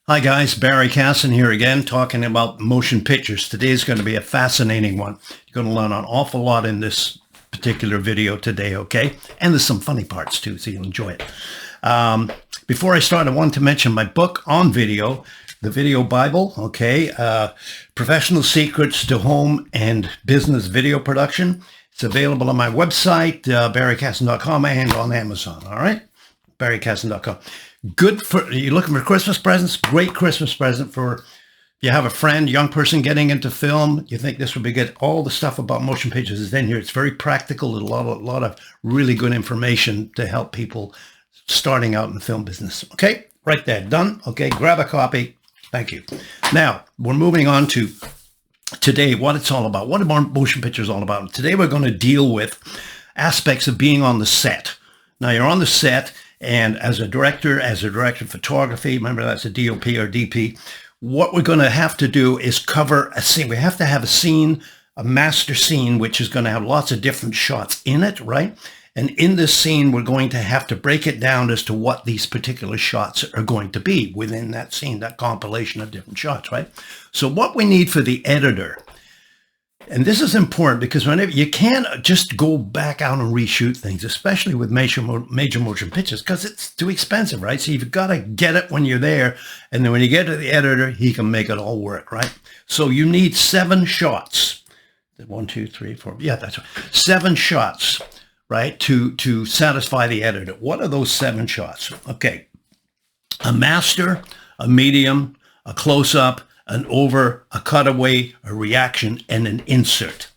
Hi guys, Barry Casson here again talking about motion pictures. Today is going to be a fascinating one. You're going to learn an awful lot in this particular video today, okay? And there's some funny parts too, so you'll enjoy it. Before I start, I want to mention my book on video, the Video Bible, okay? Professional Secrets to Home and Business Video Production. It's available on my website, barrycasson.com, and on Amazon, all right? barrycasson.com. Good for, you're looking for Christmas presents? Great Christmas present for, you have a friend, young person getting into film, you think this would be good. All the stuff about motion pictures is in here. It's very practical. A lot of really good information to help people starting out in the film business. Okay, right there, done. Okay, grab a copy. Thank you. Now, we're moving on to today, what it's all about. What are motion pictures all about? Today, we're going to deal with aspects of being on the set. Now, you're on the set, and as a director of photography, remember that's a DOP or DP, what we're going to have to do is cover a scene. We have to have a scene, a master scene, which is going to have lots of different shots in it, right? And in this scene, we're going to have to break it down as to what these particular shots are going to be within that scene, that compilation of different shots, right? So what we need for the editor, and this is important because whenever you can't just go back out and reshoot things, especially with major motion pictures, because it's too expensive, right? So you've got to get it when you're there, and then when you get to the editor, he can make it all work, right? So you need 7 shots. 1, 2, 3, 4. Yeah, that's right. 7 shots, right, to satisfy the editor. What are those 7 shots? Okay, a master, a medium, a close-up, an over, a cutaway, a reaction, and an insert.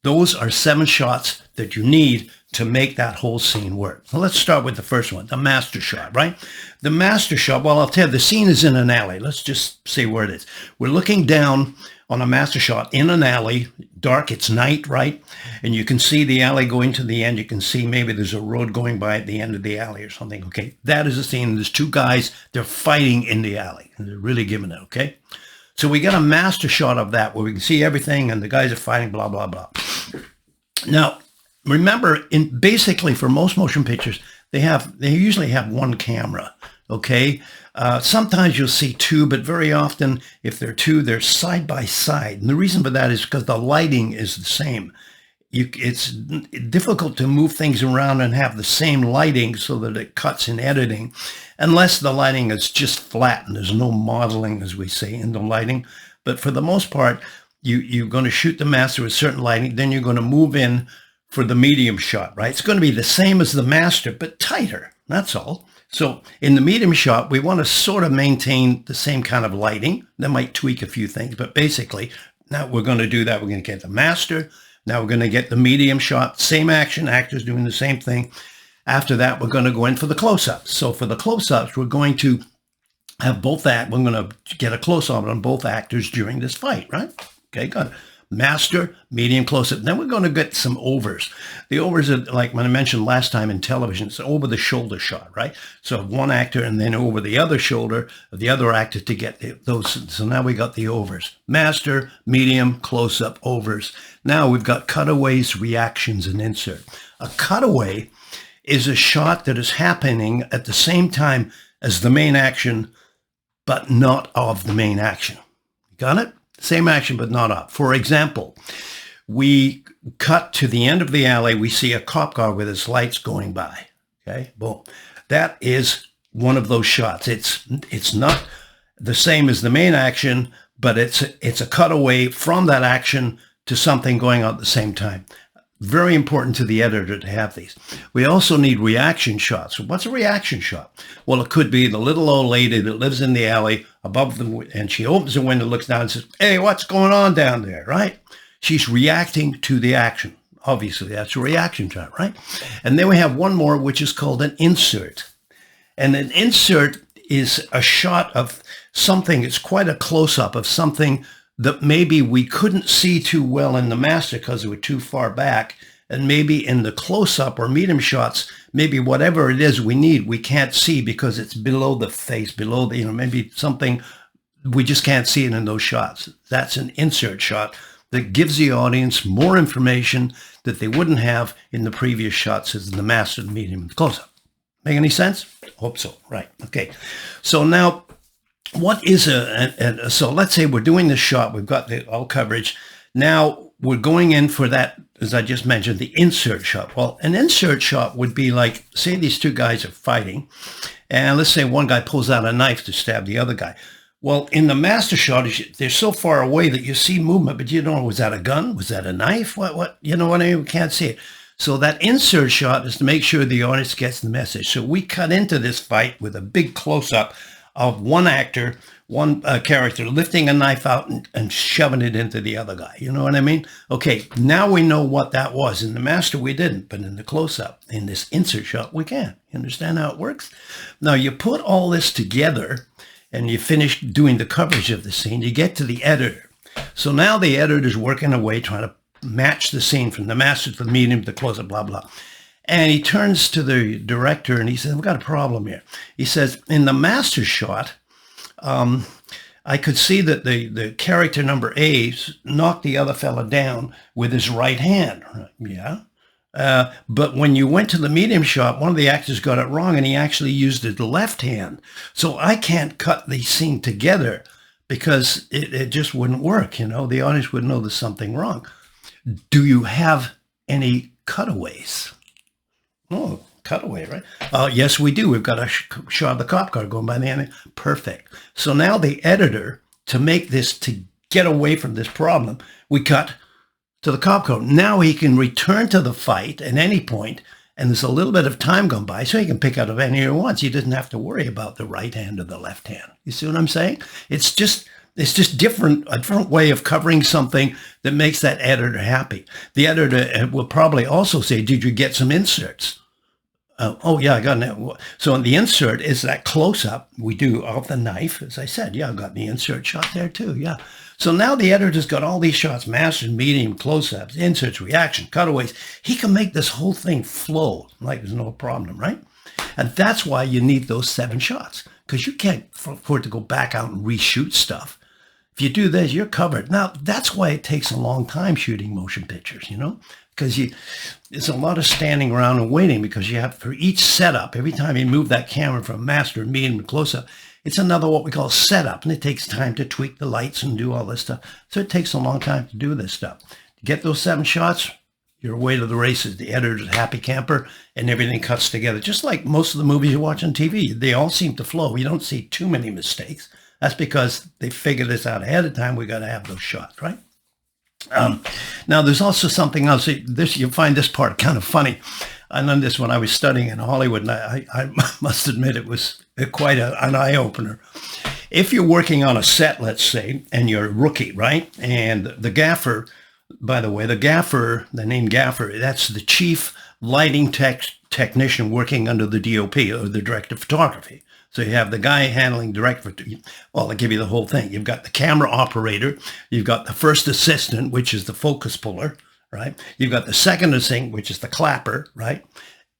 Those are 7 shots that you need to make that whole scene work. Well, let's start with the first one, the master shot, right? The master shot, well, I'll tell you, the scene is in an alley. Let's just say where it is. We're looking down on a master shot in an alley, dark, it's night, right? And you can see the alley going to the end. You can see maybe there's a road going by at the end of the alley or something, okay? That is the scene. There's 2 guys, they're fighting in the alley, and they're really giving it, okay? So we got a master shot of that where we can see everything and the guys are fighting, blah, blah, blah. Now, remember, basically for most motion pictures, they usually have 1 camera, okay? Sometimes you'll see 2, but very often, if they're 2, they're side by side. And the reason for that is because the lighting is the same. It's difficult to move things around and have the same lighting so that it cuts in editing, unless the lighting is just flat and there's no modeling, as we say, in the lighting. But for the most part, you're going to shoot the master with certain lighting, then you're going to move in for the medium shot, right? It's going to be the same as the master, but tighter, that's all. So in the medium shot, we want to sort of maintain the same kind of lighting. That might tweak a few things, but basically, now we're going to do that. We're going to get the master. Now we're going to get the medium shot, same action, actors doing the same thing. After that, we're going to go in for the close-ups. So for the close-ups, we're going to have both that. We're going to get a close-up on both actors during this fight, right? Okay, good. Master, medium, close-up. Then we're going to get some overs. The overs are like when I mentioned last time in television, it's over the shoulder shot, right? So one actor and then over the other shoulder of the other actor to get those. So now we got the overs. Master, medium, close-up, overs. Now we've got cutaways, reactions, and insert. A cutaway is a shot that is happening at the same time as the main action, but not of the main action. Got it? Same action, but not of. For example, we cut to the end of the alley. We see a cop car with its lights going by. Okay, boom. That is one of those shots. It's not the same as the main action, but it's a cutaway from that action to something going on at the same time. Very important to the editor to have these. We also need reaction shots. What's a reaction shot? Well, it could be the little old lady that lives in the alley above them, and she opens the window, looks down and says, "Hey, what's going on down there?" Right? She's reacting to the action. Obviously, that's a reaction shot, right? And then we have one more, which is called an insert. And an insert is a shot of something. It's quite a close-up of something that maybe we couldn't see too well in the master because we were too far back. And maybe in the close-up or medium shots, maybe whatever it is we need, we can't see because it's below the face, below the, maybe something, we just can't see it in those shots. That's an insert shot that gives the audience more information that they wouldn't have in the previous shots as the master, the medium, and the close-up. Make any sense? Hope so. Right. Okay. So now what is so let's say we're doing this shot. We've got the all coverage. Now we're going in for that, as I just mentioned, the insert shot. Well, an insert shot would be like, say these two guys are fighting, and let's say one guy pulls out a knife to stab the other guy. Well, in the master shot, they're so far away that you see movement, but you don't know, was that a gun? Was that a knife? What, you know what I mean? We can't see it. So that insert shot is to make sure the audience gets the message. So we cut into this fight with a big close-up of one actor, one character lifting a knife out and shoving it into the other guy. You know what I mean? Okay, now we know what that was. In the master, we didn't, but in the close-up, in this insert shot, we can. You understand how it works? Now, you put all this together, and you finish doing the coverage of the scene, you get to the editor. So now the editor's working away, trying to match the scene from the master to the medium to the close-up, blah, blah. And he turns to the director and he says, "We've got a problem here." He says, "In the master shot, I could see that the character number A knocked the other fella down with his right hand." Yeah. But when you went to the medium shot, one of the actors got it wrong and he actually used his left hand. So I can't cut the scene together because it just wouldn't work. You know, the audience would know there's something wrong. Do you have any cutaways? Oh, cutaway, right? Yes, we do. We've got a shot of the cop car going by the end. Perfect. So now the editor, to make this, to get away from this problem, we cut to the cop car. Now he can return to the fight at any point, and there's a little bit of time gone by, so he can pick out of any he wants. He doesn't have to worry about the right hand or the left hand. You see what I'm saying? It's just different, a different way of covering something that makes that editor happy. The editor will probably also say, "Did you get some inserts?" Oh, yeah, I got it. So the insert is that close-up we do of the knife. As I said, yeah, I got the insert shot there too, yeah. So now the editor's got all these shots, master, medium, close-ups, inserts, reaction, cutaways. He can make this whole thing flow like there's no problem, right? And that's why you need those 7 shots, because you can't afford to go back out and reshoot stuff. If you do this, you're covered. Now, that's why it takes a long time shooting motion pictures, you know, because there's a lot of standing around and waiting, because you have, for each setup, every time you move that camera from master, medium, to close-up, it's another what we call setup, and it takes time to tweak the lights and do all this stuff. So it takes a long time to do this stuff. To get those 7 shots, you're away to the races. The editor's a happy camper, and everything cuts together. Just like most of the movies you watch on TV, they all seem to flow. You don't see too many mistakes. That's because they figured this out ahead of time. We got to have those shots, right? Now, there's also something else. You find this part kind of funny. I learned this when I was studying in Hollywood, and I must admit it was quite an eye-opener. If you're working on a set, let's say, and you're a rookie, right? And the gaffer, by the way, the name gaffer, that's the chief lighting technician working under the DOP, or the director of photography. So you have the guy handling direct, well, I'll give you the whole thing. You've got the camera operator, you've got the first assistant, which is the focus puller, right? You've got the second assistant, which is the clapper, right?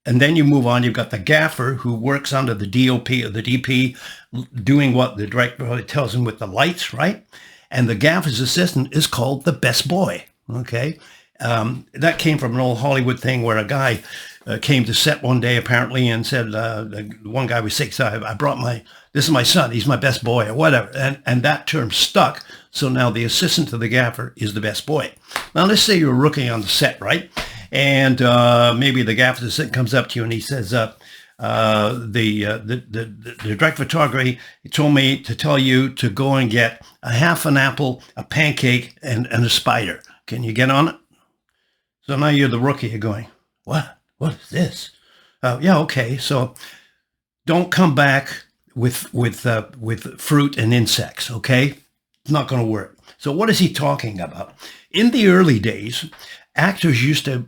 And then you move on, you've got the gaffer who works under the DOP or the DP, doing what the director tells him with the lights, right? And the gaffer's assistant is called the best boy, okay? That came from an old Hollywood thing where a guy came to set one day apparently and said, one guy was sick, so I brought this is my son, he's my best boy, or whatever. And that term stuck. So now the assistant to the gaffer is the best boy. Now let's say you're a rookie on the set, right? And maybe the gaffer assistant comes up to you and he says, the direct photography told me to tell you to go and get a half an apple, a pancake, and a spider. Can you get on it? So now you're the rookie, you're going, what? What is this? Yeah, okay. So don't come back with fruit and insects, okay? It's not going to work. So what is he talking about? In the early days, actors used to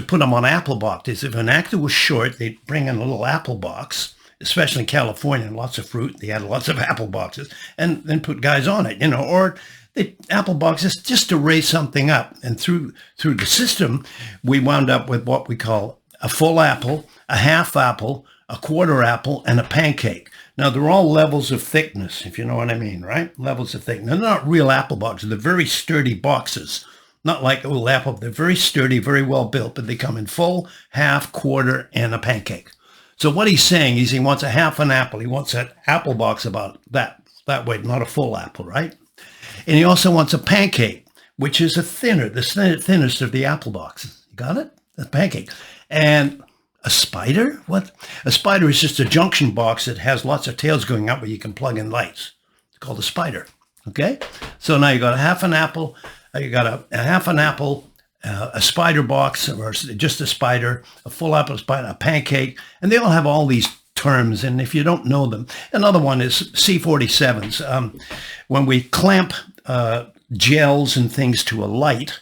put them on apple boxes. If an actor was short, they'd bring in a little apple box, especially in California, lots of fruit. They had lots of apple boxes, and then put guys on it, you know, or the apple boxes just to raise something up. And through the system, we wound up with what we call a full apple, a half apple, a quarter apple, and a pancake. Now, they're all levels of thickness, if you know what I mean, right? Levels of thickness. They're not real apple boxes. They're very sturdy boxes. Not like a little apple. They're very sturdy, very well built, but they come in full, half, quarter, and a pancake. So what he's saying is he wants a half an apple. He wants an apple box about that that way, not a full apple, right? And he also wants a pancake, which is the thinnest of the apple boxes. You got it? A pancake. And a spider? What? A spider is just a junction box that has lots of tails going up where you can plug in lights. It's called a spider. Okay? So now you got a half an apple, you got a half an apple, a spider box, or just a spider, a full apple spider, a pancake, and they all have all these terms. And if you don't know them, another one is C47s. When we clamp gels and things to a light,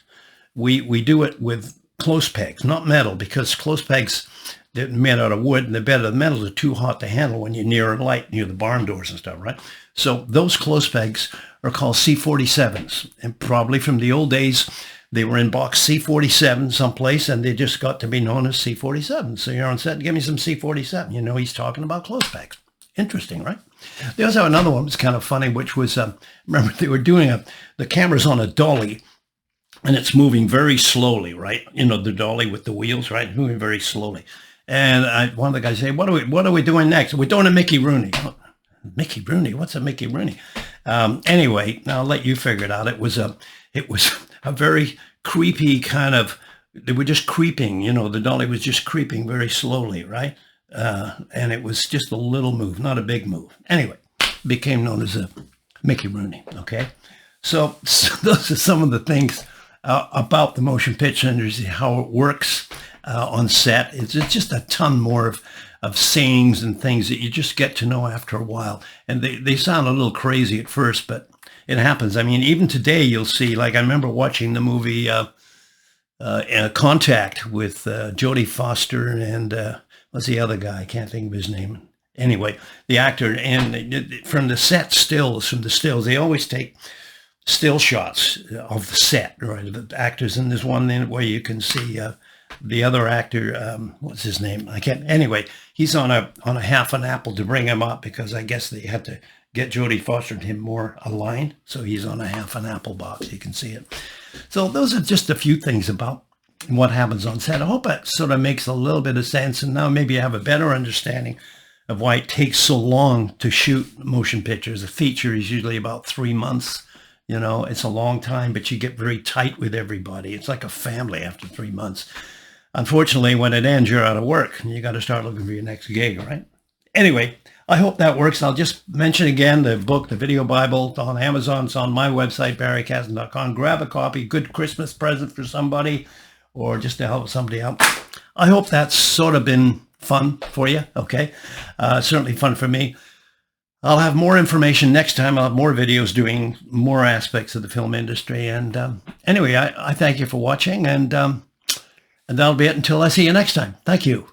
we do it with close pegs, not metal, because close pegs, they're made out of wood, and the bed of the metal are too hot to handle when you're near a light, near the barn doors and stuff, right? So those close pegs are called C47s, and probably from the old days, they were in box C47 someplace, and they just got to be known as C47. So you're on set, give me some C47. You know he's talking about close pegs. Interesting, right? They also have another one that's kind of funny, which was, remember they were doing the camera's on a dolly, and it's moving very slowly, right? You know, the dolly with the wheels, right? Moving very slowly. And one of the guys said, what are we doing next? We're doing a Mickey Rooney. Mickey Rooney? What's a Mickey Rooney? Anyway, I'll let you figure it out. It was a very creepy kind of, they were just creeping, you know, the dolly was just creeping very slowly, right? And it was just a little move, not a big move. Anyway, became known as a Mickey Rooney, okay? So those are some of the things about the motion picture industry, how it works on set. It's just a ton more of sayings and things that you just get to know after a while. And they sound a little crazy at first, but it happens. I mean, even today you'll see, like I remember watching the movie Contact with Jodie Foster and what's the other guy? I can't think of his name. Anyway, the actor, and from the set stills, they always take still shots of the set, right? The actors, and there's one where you can see the other actor, what's his name? I can't. Anyway, he's on a half an apple to bring him up because I guess they had to get Jodie Foster and him more aligned. So he's on a half an apple box. You can see it. So those are just a few things about what happens on set. I hope that sort of makes a little bit of sense. And now maybe you have a better understanding of why it takes so long to shoot motion pictures. A feature is usually about 3 months. You know, it's a long time, but you get very tight with everybody. It's like a family after 3 months. Unfortunately, when it ends, you're out of work and you got to start looking for your next gig, right? Anyway, I hope that works. I'll just mention again the book, The Video Bible, on Amazon. It's on my website, barrykasdan.com. Grab a copy, good Christmas present for somebody or just to help somebody out. I hope that's sort of been fun for you, okay? Certainly fun for me. I'll have more information next time. I'll have more videos doing more aspects of the film industry. And anyway, I thank you for watching, and that'll be it until I see you next time. Thank you.